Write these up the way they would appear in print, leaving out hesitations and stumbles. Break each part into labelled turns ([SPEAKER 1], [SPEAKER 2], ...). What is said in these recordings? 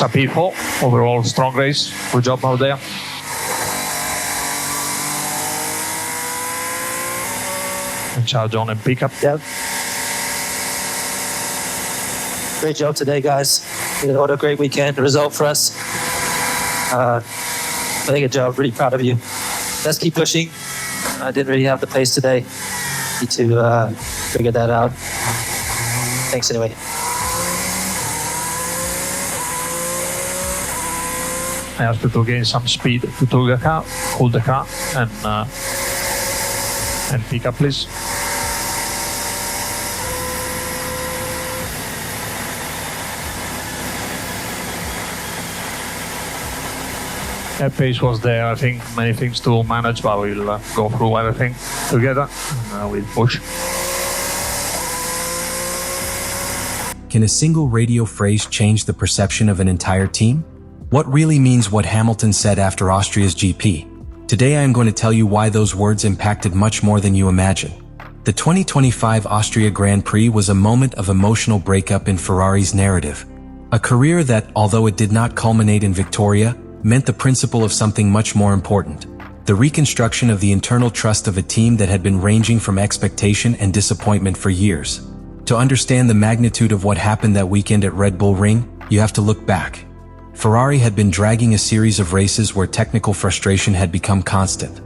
[SPEAKER 1] It's a P4, overall strong race, good job out there. And charge on and pick up.
[SPEAKER 2] Yep. Great job today, guys. What a great weekend result for us. I think a job, really proud of you. Let's keep pushing. I didn't really have the pace today. Need to figure that out. Thanks anyway.
[SPEAKER 1] I asked you to gain some speed to tow the car, hold the car, and pick up, please. That pace was there. I think many things to manage, but we'll go through everything together and we'll push.
[SPEAKER 3] Can a single radio phrase change the perception of an entire team? What really means what Hamilton said after Austria's GP? Today I am going to tell you why those words impacted much more than you imagine. The 2025 Austria Grand Prix was a moment of emotional breakup in Ferrari's narrative. A career that, although it did not culminate in victoria, meant the principle of something much more important. The reconstruction of the internal trust of a team that had been ranging from expectation and disappointment for years. To understand the magnitude of what happened that weekend at Red Bull Ring, you have to look back. Ferrari had been dragging a series of races where technical frustration had become constant.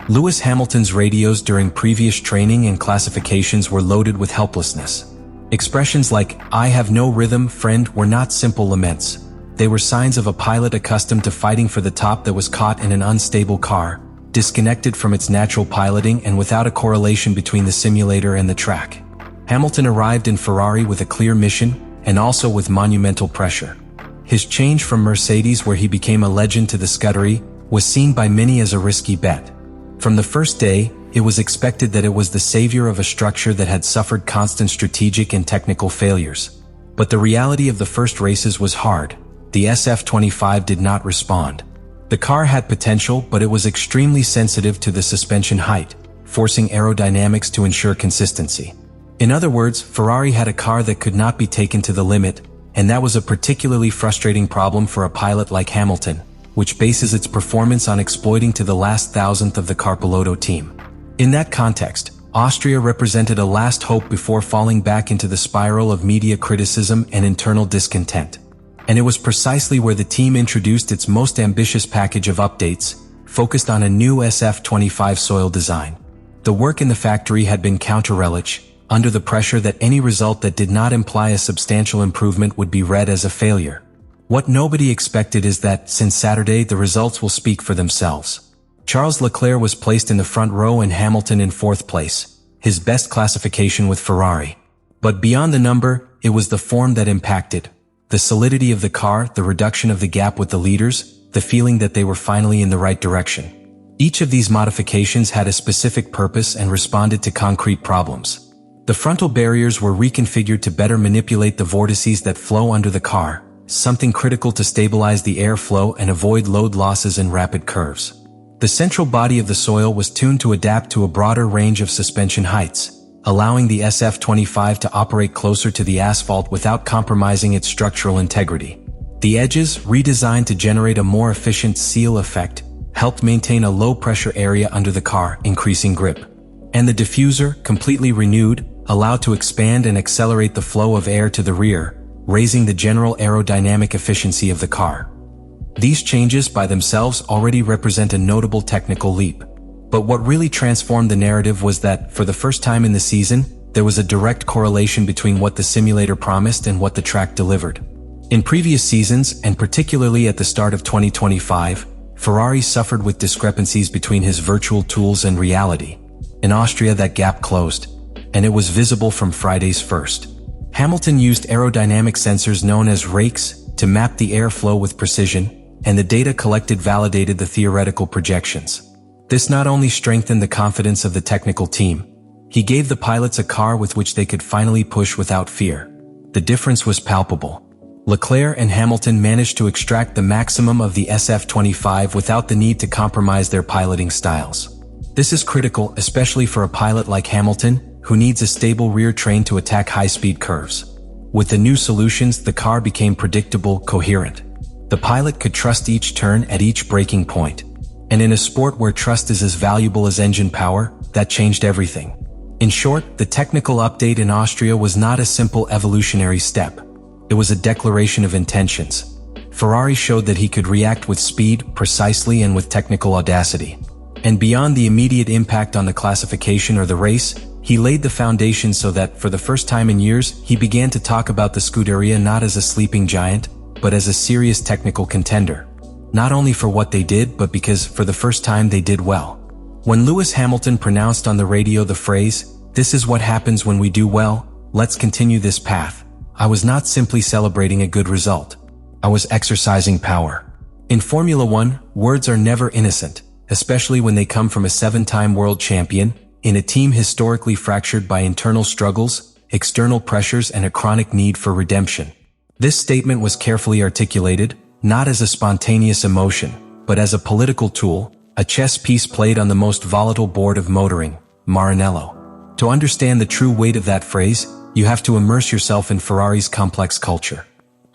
[SPEAKER 3] Lewis Hamilton's radios during previous training and classifications were loaded with helplessness. Expressions like, "I have no rhythm, friend," were not simple laments. They were signs of a pilot accustomed to fighting for the top that was caught in an unstable car, disconnected from its natural piloting and without a correlation between the simulator and the track. Hamilton arrived in Ferrari with a clear mission and also with monumental pressure. His change from Mercedes, where he became a legend, to the Scuderia was seen by many as a risky bet. From the first day, it was expected that it was the savior of a structure that had suffered constant strategic and technical failures. But the reality of the first races was hard. The SF25 did not respond. The car had potential, but it was extremely sensitive to the suspension height, forcing aerodynamics to ensure consistency. In other words, Ferrari had a car that could not be taken to the limit, and that was a particularly frustrating problem for a pilot like Hamilton, which bases its performance on exploiting to the last thousandth of the Carpilotto team. In that context, Austria represented a last hope before falling back into the spiral of media criticism and internal discontent. And it was precisely where the team introduced its most ambitious package of updates, focused on a new SF25 soil design. The work in the factory had been counter-relish, under the pressure that any result that did not imply a substantial improvement would be read as a failure. What nobody expected is that, since Saturday, the results will speak for themselves. Charles Leclerc was placed in the front row and Hamilton in fourth place, his best classification with Ferrari. But beyond the number, it was the form that impacted. The solidity of the car, the reduction of the gap with the leaders, the feeling that they were finally in the right direction. Each of these modifications had a specific purpose and responded to concrete problems. The frontal barriers were reconfigured to better manipulate the vortices that flow under the car, something critical to stabilize the airflow and avoid load losses in rapid curves. The central body of the soil was tuned to adapt to a broader range of suspension heights, allowing the SF25 to operate closer to the asphalt without compromising its structural integrity. The edges, redesigned to generate a more efficient seal effect, helped maintain a low-pressure area under the car, increasing grip. And the diffuser, completely renewed, allowed to expand and accelerate the flow of air to the rear, raising the general aerodynamic efficiency of the car. These changes by themselves already represent a notable technical leap. But what really transformed the narrative was that, for the first time in the season, there was a direct correlation between what the simulator promised and what the track delivered. In previous seasons, and particularly at the start of 2025, Ferrari suffered with discrepancies between his virtual tools and reality. In Austria, that gap closed, and it was visible from Friday's first. Hamilton used aerodynamic sensors known as rakes to map the airflow with precision, and the data collected validated the theoretical projections. This not only strengthened the confidence of the technical team, he gave the pilots a car with which they could finally push without fear. The difference was palpable. Leclerc and Hamilton managed to extract the maximum of the SF25 without the need to compromise their piloting styles. This is critical, especially for a pilot like Hamilton, who needs a stable rear train to attack high-speed curves. With the new solutions, the car became predictable, coherent. The pilot could trust each turn at each braking point. And in a sport where trust is as valuable as engine power, that changed everything. In short, the technical update in Austria was not a simple evolutionary step. It was a declaration of intentions. Ferrari showed that he could react with speed, precisely, and with technical audacity. And beyond the immediate impact on the classification or the race, he laid the foundation so that, for the first time in years, he began to talk about the Scuderia not as a sleeping giant, but as a serious technical contender. Not only for what they did, but because, for the first time, they did well. When Lewis Hamilton pronounced on the radio the phrase, "This is what happens when we do well, let's continue this path," I was not simply celebrating a good result. I was exercising power. In Formula One, words are never innocent, especially when they come from a 7-time world champion, in a team historically fractured by internal struggles, external pressures, and a chronic need for redemption. This statement was carefully articulated, not as a spontaneous emotion, but as a political tool, a chess piece played on the most volatile board of motoring, Maranello. To understand the true weight of that phrase, you have to immerse yourself in Ferrari's complex culture.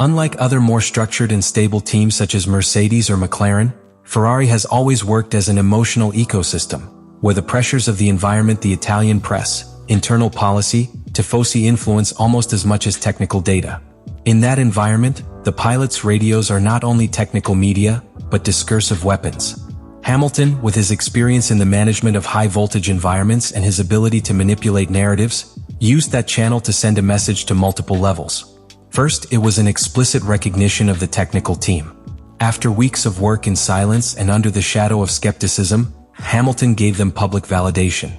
[SPEAKER 3] Unlike other more structured and stable teams such as Mercedes or McLaren, Ferrari has always worked as an emotional ecosystem, where the pressures of the environment, the Italian press, internal policy, tifosi influence almost as much as technical data. In that environment, the pilots' radios are not only technical media, but discursive weapons. Hamilton, with his experience in the management of high-voltage environments and his ability to manipulate narratives, used that channel to send a message to multiple levels. First, it was an explicit recognition of the technical team. After weeks of work in silence and under the shadow of skepticism, Hamilton gave them public validation.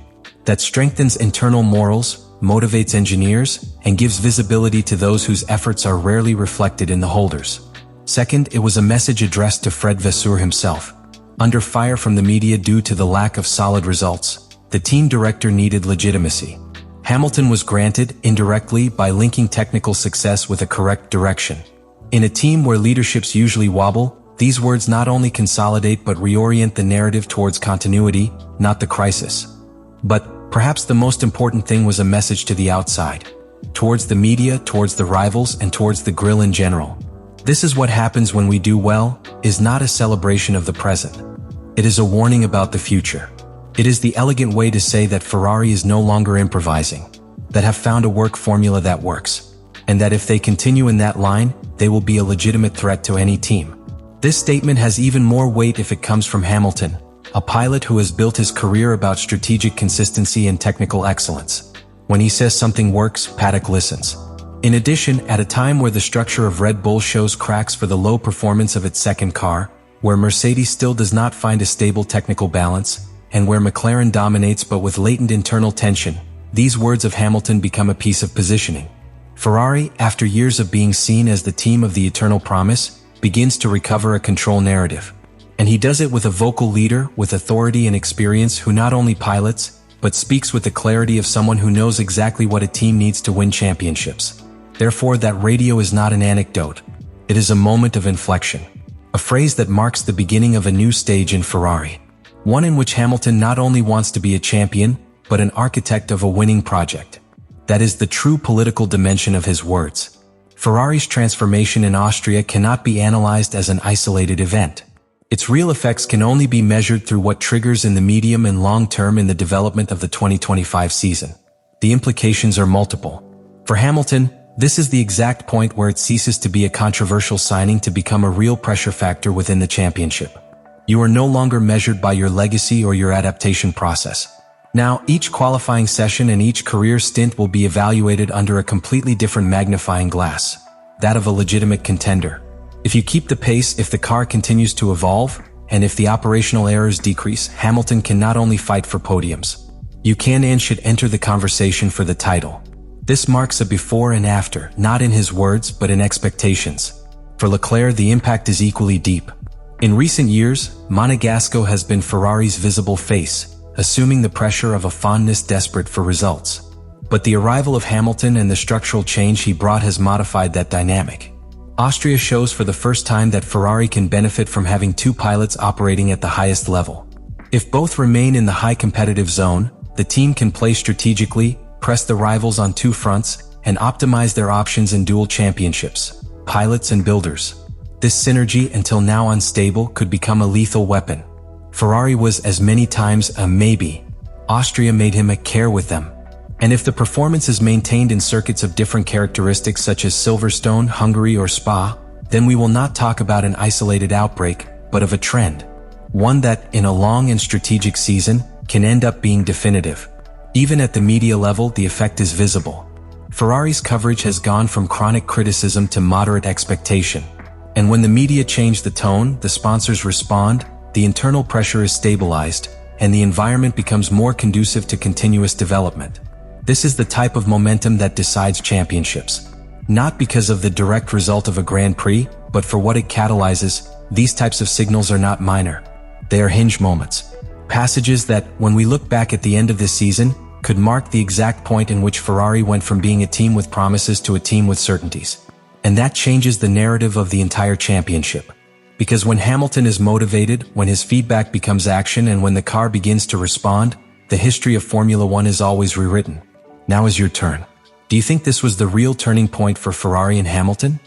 [SPEAKER 3] That strengthens internal morals, motivates engineers, and gives visibility to those whose efforts are rarely reflected in the holders. Second, it was a message addressed to Fred Vasseur himself. Under fire from the media due to the lack of solid results, the team director needed legitimacy. Hamilton was granted, indirectly, by linking technical success with a correct direction. In a team where leaderships usually wobble, these words not only consolidate but reorient the narrative towards continuity, not the crisis. But perhaps the most important thing was a message to the outside. Towards the media, towards the rivals, and towards the grill in general. This is what happens when we do well, is not a celebration of the present. It is a warning about the future. It is the elegant way to say that Ferrari is no longer improvising, that have found a work formula that works, and that if they continue in that line, they will be a legitimate threat to any team. This statement has even more weight if it comes from Hamilton, a pilot who has built his career about strategic consistency and technical excellence. When he says something works, paddock listens. In addition, at a time where the structure of Red Bull shows cracks for the low performance of its second car, where Mercedes still does not find a stable technical balance, and where McLaren dominates but with latent internal tension, these words of Hamilton become a piece of positioning. Ferrari, after years of being seen as the team of the eternal promise, begins to recover a control narrative. And he does it with a vocal leader with authority and experience who not only pilots, but speaks with the clarity of someone who knows exactly what a team needs to win championships. Therefore, that radio is not an anecdote. It is a moment of inflection. A phrase that marks the beginning of a new stage in Ferrari. One in which Hamilton not only wants to be a champion, but an architect of a winning project. That is the true political dimension of his words. Ferrari's transformation in Austria cannot be analyzed as an isolated event. Its real effects can only be measured through what triggers in the medium and long term in the development of the 2025 season. The implications are multiple. For Hamilton, this is the exact point where it ceases to be a controversial signing to become a real pressure factor within the championship. You are no longer measured by your legacy or your adaptation process. Now, each qualifying session and each career stint will be evaluated under a completely different magnifying glass, that of a legitimate contender. If you keep the pace, if the car continues to evolve, and if the operational errors decrease, Hamilton can not only fight for podiums. You can and should enter the conversation for the title. This marks a before and after, not in his words, but in expectations. For Leclerc, the impact is equally deep. In recent years, Monegasco has been Ferrari's visible face, assuming the pressure of a fondness desperate for results. But the arrival of Hamilton and the structural change he brought has modified that dynamic. Austria shows for the first time that Ferrari can benefit from having two pilots operating at the highest level. If both remain in the high competitive zone, the team can play strategically, press the rivals on two fronts, and optimize their options in dual championships, pilots and builders. This synergy, until now unstable, could become a lethal weapon. Ferrari was as many times a maybe. Austria made him a care with them. And if the performance is maintained in circuits of different characteristics such as Silverstone, Hungary or Spa, then we will not talk about an isolated outbreak, but of a trend. One that, in a long and strategic season, can end up being definitive. Even at the media level, the effect is visible. Ferrari's coverage has gone from chronic criticism to moderate expectation. And when the media change the tone, the sponsors respond, the internal pressure is stabilized, and the environment becomes more conducive to continuous development. This is the type of momentum that decides championships. Not because of the direct result of a Grand Prix, but for what it catalyzes. These types of signals are not minor. They are hinge moments. Passages that, when we look back at the end of this season, could mark the exact point in which Ferrari went from being a team with promises to a team with certainties. And that changes the narrative of the entire championship. Because when Hamilton is motivated, when his feedback becomes action, and when the car begins to respond, the history of Formula One is always rewritten. Now is your turn. Do you think this was the real turning point for Ferrari and Hamilton?